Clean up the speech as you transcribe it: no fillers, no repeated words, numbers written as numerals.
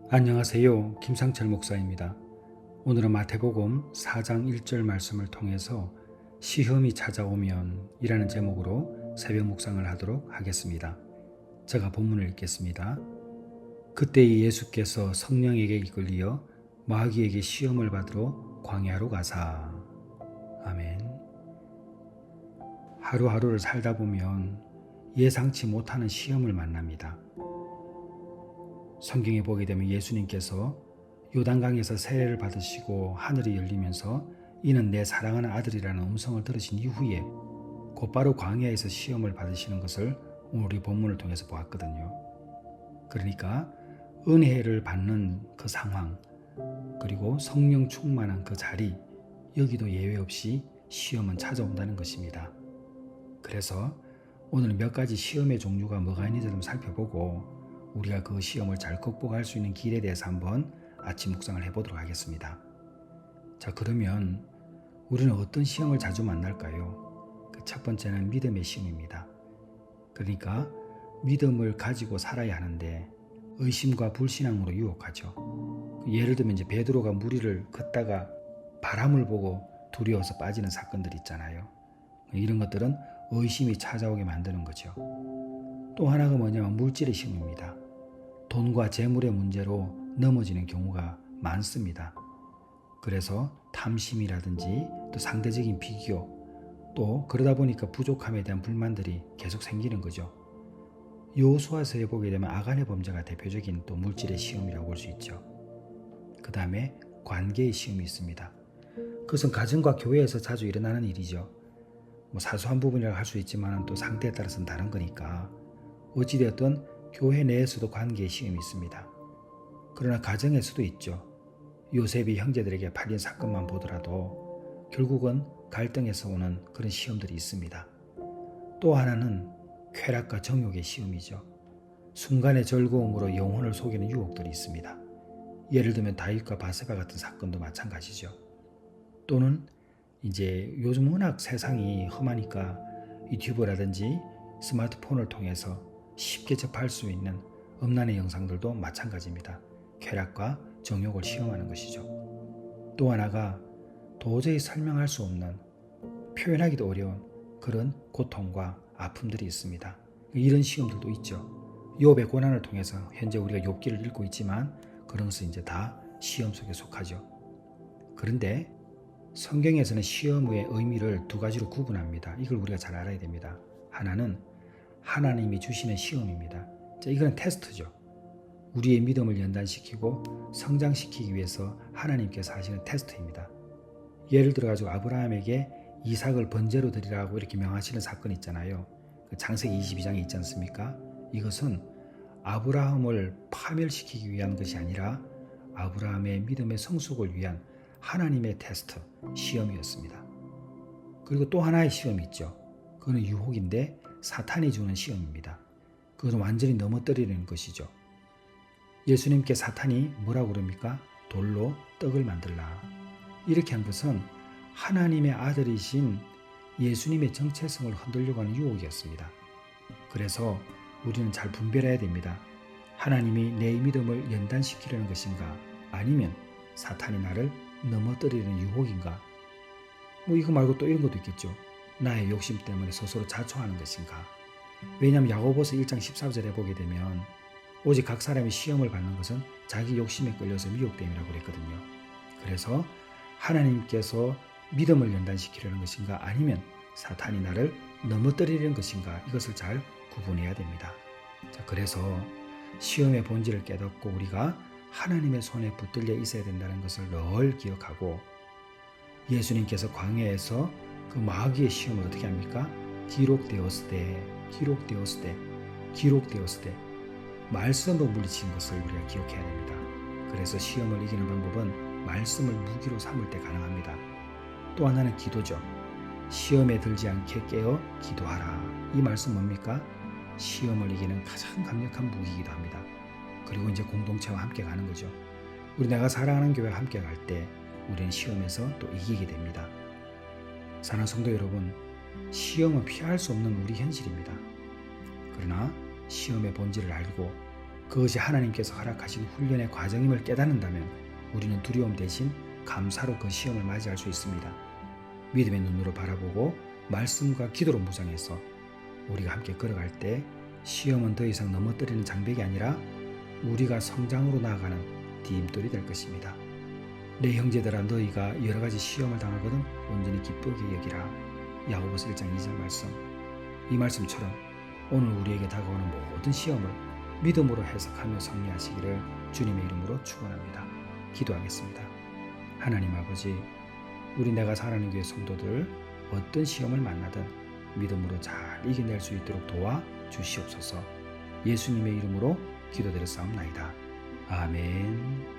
안녕하세요. 김상철 목사입니다. 오늘은 마태복음 4장 1절 말씀을 통해서 시험이 찾아오면 이라는 제목으로 새벽 묵상을 하도록 하겠습니다. 제가 본문을 읽겠습니다. 그때 예수께서 성령에게 이끌리어 마귀에게 시험을 받으러 광야로 가사. 아멘. 하루하루를 살다 보면 예상치 못하는 시험을 만납니다. 성경에 보게 되면 예수님께서 요단강에서 세례를 받으시고 하늘이 열리면서 이는 내 사랑하는 아들이라는 음성을 들으신 이후에 곧바로 광야에서 시험을 받으시는 것을 오늘 우리 본문을 통해서 보았거든요. 그러니까 은혜를 받는 그 상황, 그리고 성령 충만한 그 자리, 여기도 예외 없이 시험은 찾아온다는 것입니다. 그래서 오늘 몇 가지 시험의 종류가 뭐가 있는지 좀 살펴보고 우리가 그 시험을 잘 극복할 수 있는 길에 대해서 한번 아침 묵상을 해보도록 하겠습니다. 자, 그러면 우리는 어떤 시험을 자주 만날까요? 첫 번째는 믿음의 시험입니다. 그러니까 믿음을 가지고 살아야 하는데 의심과 불신앙으로 유혹하죠. 예를 들면 이제 베드로가 무리를 걷다가 바람을 보고 두려워서 빠지는 사건들 있잖아요. 이런 것들은 의심이 찾아오게 만드는 거죠. 또 하나가 뭐냐면 물질의 시험입니다. 돈과 재물의 문제로 넘어지는 경우가 많습니다. 그래서 탐심이라든지 또 상대적인 비교, 또 그러다 보니까 부족함에 대한 불만들이 계속 생기는 거죠. 여호수아서에 보게 되면 아간의 범죄가 대표적인 또 물질의 시험이라고 볼 수 있죠. 그 다음에 관계의 시험이 있습니다. 그것은 가정과 교회에서 자주 일어나는 일이죠. 사소한 부분이라고 할 수 있지만 또 상태에 따라서는 다른 거니까 어찌되었든 교회 내에서도 관계의 시험이 있습니다. 그러나 가정에서도 있죠. 요셉이 형제들에게 팔린 사건만 보더라도 결국은 갈등에서 오는 그런 시험들이 있습니다. 또 하나는 쾌락과 정욕의 시험이죠. 순간의 즐거움으로 영혼을 속이는 유혹들이 있습니다. 예를 들면 다윗과 바세바 같은 사건도 마찬가지죠. 또는 이제 요즘 워낙 세상이 험하니까 유튜브라든지 스마트폰을 통해서 쉽게 접할 수 있는 음란의 영상들도 마찬가지입니다. 쾌락과 정욕을 시험하는 것이죠. 또 하나가 도저히 설명할 수 없는, 표현하기도 어려운 그런 고통과 아픔들이 있습니다. 이런 시험들도 있죠. 욥의 고난을 통해서 현재 우리가 욥기를 읽고 있지만 그런 것은 이제 다 시험 속에 속하죠. 그런데 성경에서는 시험의 의미를 두 가지로 구분합니다. 이걸 우리가 잘 알아야 됩니다. 하나는 하나님이 주시는 시험입니다. 자, 이건 테스트죠. 우리의 믿음을 연단시키고 성장시키기 위해서 하나님께서 하시는 테스트입니다. 예를 들어가지고 아브라함에게 이삭을 번제로 드리라고 이렇게 명하시는 사건이 있잖아요. 창세기 22장에 있지 않습니까? 이것은 아브라함을 파멸시키기 위한 것이 아니라 아브라함의 믿음의 성숙을 위한 하나님의 테스트, 시험이었습니다. 그리고 또 하나의 시험이 있죠. 그거는 유혹인데 사탄이 주는 시험입니다. 그것은 완전히 넘어뜨리는 것이죠. 예수님께 사탄이 뭐라고 그럽니까? 돌로 떡을 만들라. 이렇게 한 것은 하나님의 아들이신 예수님의 정체성을 흔들려고 하는 유혹이었습니다. 그래서 우리는 잘 분별해야 됩니다. 하나님이 내 믿음을 연단시키려는 것인가, 아니면 사탄이 나를 넘어뜨리는 유혹인가? 이거 말고 또 이런 것도 있겠죠. 나의 욕심 때문에 스스로 자초하는 것인가? 왜냐하면 야고보서 1장 14절에 보게 되면 오직 각 사람이 시험을 받는 것은 자기 욕심에 끌려서 미혹됨이라고 그랬거든요. 그래서 하나님께서 믿음을 연단시키려는 것인가, 아니면 사탄이 나를 넘어뜨리려는 것인가, 이것을 잘 구분해야 됩니다. 자, 그래서 시험의 본질을 깨닫고 우리가 하나님의 손에 붙들려 있어야 된다는 것을 늘 기억하고, 예수님께서 광야에서 그 마귀의 시험을 어떻게 합니까? 기록되었으되 말씀으로 물리친 것을 우리가 기억해야 됩니다. 그래서 시험을 이기는 방법은 말씀을 무기로 삼을 때 가능합니다. 또 하나는 기도죠. 시험에 들지 않게 깨어 기도하라. 이 말씀 뭡니까? 시험을 이기는 가장 강력한 무기이기도 합니다. 그리고 이제 공동체와 함께 가는 거죠. 우리 내가 사랑하는 교회와 함께 갈 때 우리는 시험에서 또 이기게 됩니다. 사랑하는 성도 여러분, 시험은 피할 수 없는 우리 현실입니다. 그러나 시험의 본질을 알고 그것이 하나님께서 허락하신 훈련의 과정임을 깨닫는다면 우리는 두려움 대신 감사로 그 시험을 맞이할 수 있습니다. 믿음의 눈으로 바라보고 말씀과 기도로 무장해서 우리가 함께 걸어갈 때 시험은 더 이상 넘어뜨리는 장벽이 아니라 우리가 성장으로 나아가는 디딤돌이 될 것입니다. 내 형제들아, 너희가 여러 가지 시험을 당하거든 온전히 기쁘게 여기라. 야고보서 1장 2절 말씀. 이 말씀처럼 오늘 우리에게 다가오는 모든 시험을 믿음으로 해석하며 승리하시기를 주님의 이름으로 축원합니다. 기도하겠습니다. 하나님 아버지, 우리 내가 사랑하는 교회 성도들 어떤 시험을 만나든 믿음으로 잘 이겨낼 수 있도록 도와 주시옵소서. 예수님의 이름으로 기도드렸사옵나이다. 아멘.